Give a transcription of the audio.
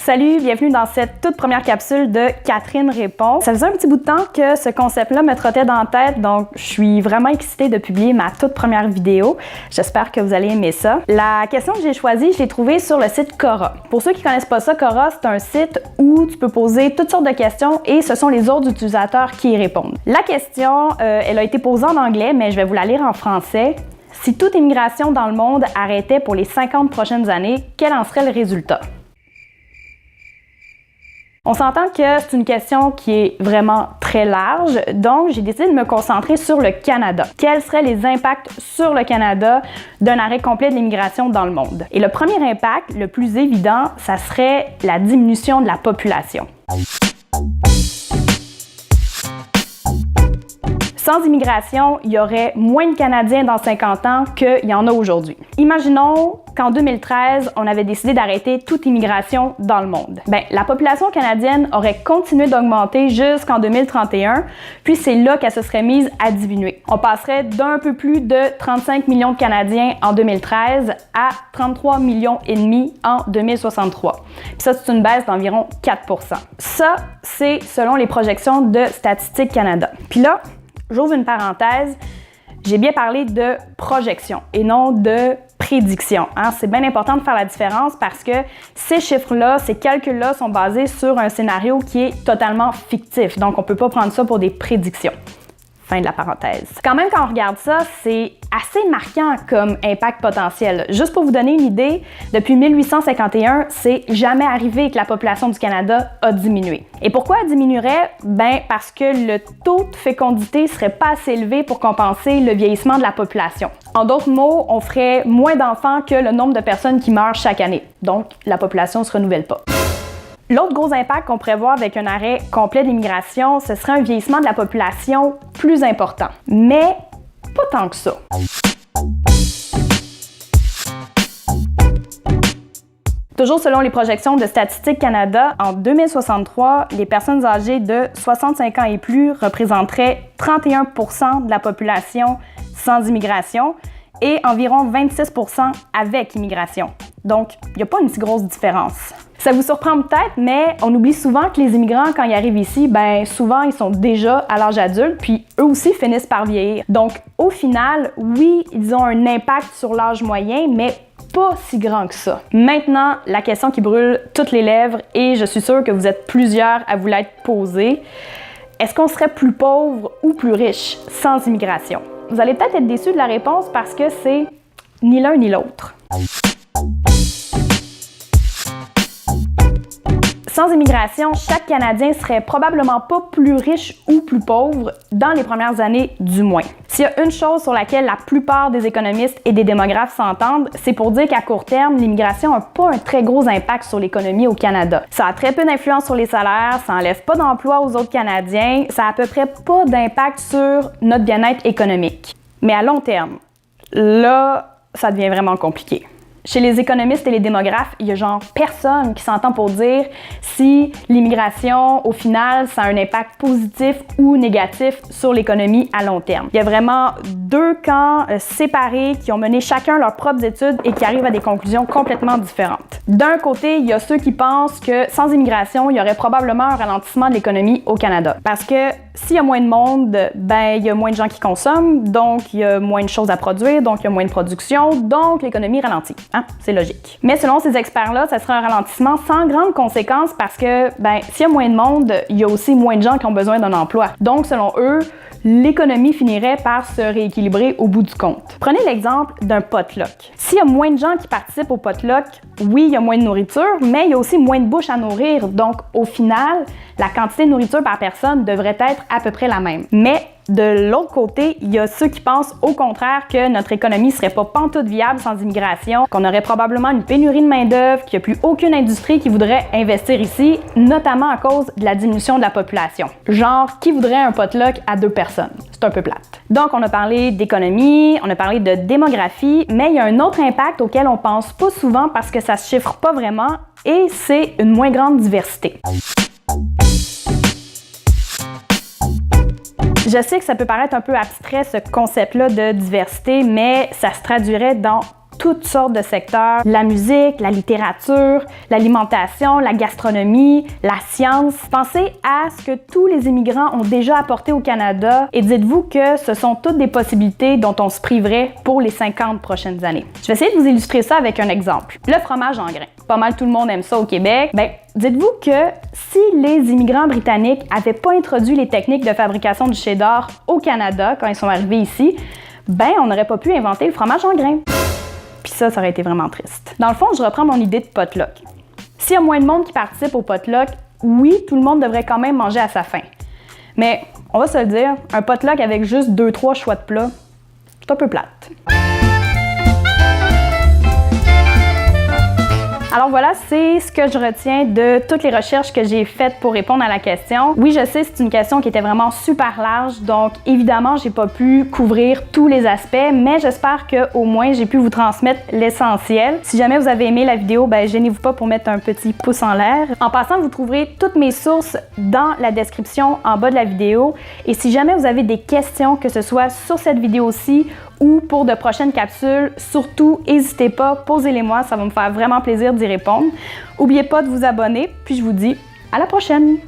Salut, bienvenue dans cette toute première capsule de Catherine répond. Ça faisait un petit bout de temps que ce concept-là me trottait dans la tête, donc je suis vraiment excitée de publier ma toute première vidéo. J'espère que vous allez aimer ça. La question que j'ai choisie, je l'ai trouvée sur le site Quora. Pour ceux qui connaissent pas ça, Quora, c'est un site où tu peux poser toutes sortes de questions et ce sont les autres utilisateurs qui y répondent. La question, elle a été posée en anglais, mais je vais vous la lire en français. Si toute immigration dans le monde arrêtait pour les 50 prochaines années, quel en serait le résultat? On s'entend que c'est une question qui est vraiment très large, donc j'ai décidé de me concentrer sur le Canada. Quels seraient les impacts sur le Canada d'un arrêt complet de l'immigration dans le monde? Et le premier impact, le plus évident, ça serait la diminution de la population. Sans immigration, il y aurait moins de Canadiens dans 50 ans qu'il y en a aujourd'hui. Imaginons qu'en 2013, on avait décidé d'arrêter toute immigration dans le monde. La population canadienne aurait continué d'augmenter jusqu'en 2031, puis c'est là qu'elle se serait mise à diminuer. On passerait d'un peu plus de 35 millions de Canadiens en 2013 à 33 millions et demi en 2063. Puis ça, c'est une baisse d'environ 4%. Ça, c'est selon les projections de Statistique Canada. Puis là, j'ouvre une parenthèse, j'ai bien parlé de projection et non de prédiction. C'est bien important de faire la différence parce que ces chiffres-là, ces calculs-là sont basés sur un scénario qui est totalement fictif. Donc, on ne peut pas prendre ça pour des prédictions. Fin de la parenthèse. Quand même, quand on regarde ça, c'est assez marquant comme impact potentiel. Juste pour vous donner une idée, depuis 1851, c'est jamais arrivé que la population du Canada a diminué. Et pourquoi elle diminuerait? Parce que le taux de fécondité serait pas assez élevé pour compenser le vieillissement de la population. En d'autres mots, on ferait moins d'enfants que le nombre de personnes qui meurent chaque année. Donc, la population ne se renouvelle pas. L'autre gros impact qu'on pourrait voir avec un arrêt complet de l'immigration, ce serait un vieillissement de la population plus important. Mais pas tant que ça. Toujours selon les projections de Statistique Canada, en 2063, les personnes âgées de 65 ans et plus représenteraient 31% de la population sans immigration et environ 26% avec immigration. Donc, il n'y a pas une si grosse différence. Ça vous surprend peut-être, mais on oublie souvent que les immigrants, quand ils arrivent ici, souvent, ils sont déjà à l'âge adulte, puis eux aussi finissent par vieillir. Donc, au final, oui, ils ont un impact sur l'âge moyen, mais pas si grand que ça. Maintenant, la question qui brûle toutes les lèvres, et je suis sûre que vous êtes plusieurs à vous l'être posée, est-ce qu'on serait plus pauvre ou plus riche sans immigration? Vous allez peut-être être déçus de la réponse parce que c'est ni l'un ni l'autre. Sans immigration, chaque Canadien serait probablement pas plus riche ou plus pauvre dans les premières années du moins. S'il y a une chose sur laquelle la plupart des économistes et des démographes s'entendent, c'est pour dire qu'à court terme, l'immigration n'a pas un très gros impact sur l'économie au Canada. Ça a très peu d'influence sur les salaires, ça n'enlève pas d'emplois aux autres Canadiens, ça a à peu près pas d'impact sur notre bien-être économique. Mais à long terme, là, ça devient vraiment compliqué. Chez les économistes et les démographes, il y a genre personne qui s'entend pour dire si l'immigration, au final, ça a un impact positif ou négatif sur l'économie à long terme. Il y a vraiment deux camps séparés qui ont mené chacun leurs propres études et qui arrivent à des conclusions complètement différentes. D'un côté, il y a ceux qui pensent que sans immigration, il y aurait probablement un ralentissement de l'économie au Canada. Parce que s'il y a moins de monde, il y a moins de gens qui consomment, donc il y a moins de choses à produire, donc il y a moins de production, donc l'économie ralentit. C'est logique. Mais selon ces experts-là, ça serait un ralentissement sans grande conséquence parce que, s'il y a moins de monde, il y a aussi moins de gens qui ont besoin d'un emploi. Donc, selon eux, l'économie finirait par se rééquilibrer au bout du compte. Prenez l'exemple d'un potluck. S'il y a moins de gens qui participent au potluck, oui, il y a moins de nourriture, mais il y a aussi moins de bouches à nourrir. Donc, au final, la quantité de nourriture par personne devrait être à peu près la même. Mais de l'autre côté, il y a ceux qui pensent au contraire que notre économie serait pas pantoute viable sans immigration, qu'on aurait probablement une pénurie de main-d'œuvre, qu'il n'y a plus aucune industrie qui voudrait investir ici, notamment à cause de la diminution de la population. Genre, qui voudrait un potluck à 2 personnes? C'est un peu plate. Donc, on a parlé d'économie, on a parlé de démographie, mais il y a un autre impact auquel on pense pas souvent parce que ça se chiffre pas vraiment, et c'est une moins grande diversité. Je sais que ça peut paraître un peu abstrait, ce concept-là de diversité, mais ça se traduirait dans toutes sortes de secteurs, la musique, la littérature, l'alimentation, la gastronomie, la science. Pensez à ce que tous les immigrants ont déjà apporté au Canada et dites-vous que ce sont toutes des possibilités dont on se priverait pour les 50 prochaines années. Je vais essayer de vous illustrer ça avec un exemple. Le fromage en grains. Pas mal tout le monde aime ça au Québec. Dites-vous que si les immigrants britanniques n'avaient pas introduit les techniques de fabrication du cheddar au Canada quand ils sont arrivés ici, on n'aurait pas pu inventer le fromage en grains. Puis ça aurait été vraiment triste. Dans le fond, je reprends mon idée de potluck. S'il y a moins de monde qui participe au potluck, oui, tout le monde devrait quand même manger à sa faim. Mais, on va se le dire, un potluck avec juste 2-3 choix de plats, c'est un peu plate. Alors voilà, c'est ce que je retiens de toutes les recherches que j'ai faites pour répondre à la question. Oui, je sais, c'est une question qui était vraiment super large, donc évidemment, j'ai pas pu couvrir tous les aspects, mais j'espère qu'au moins j'ai pu vous transmettre l'essentiel. Si jamais vous avez aimé la vidéo, gênez-vous pas pour mettre un petit pouce en l'air. En passant, vous trouverez toutes mes sources dans la description en bas de la vidéo. Et si jamais vous avez des questions, que ce soit sur cette vidéo-ci ou pour de prochaines capsules, surtout, n'hésitez pas, posez-les-moi, ça va me faire vraiment plaisir d'y répondre. N'oubliez pas de vous abonner, puis je vous dis à la prochaine!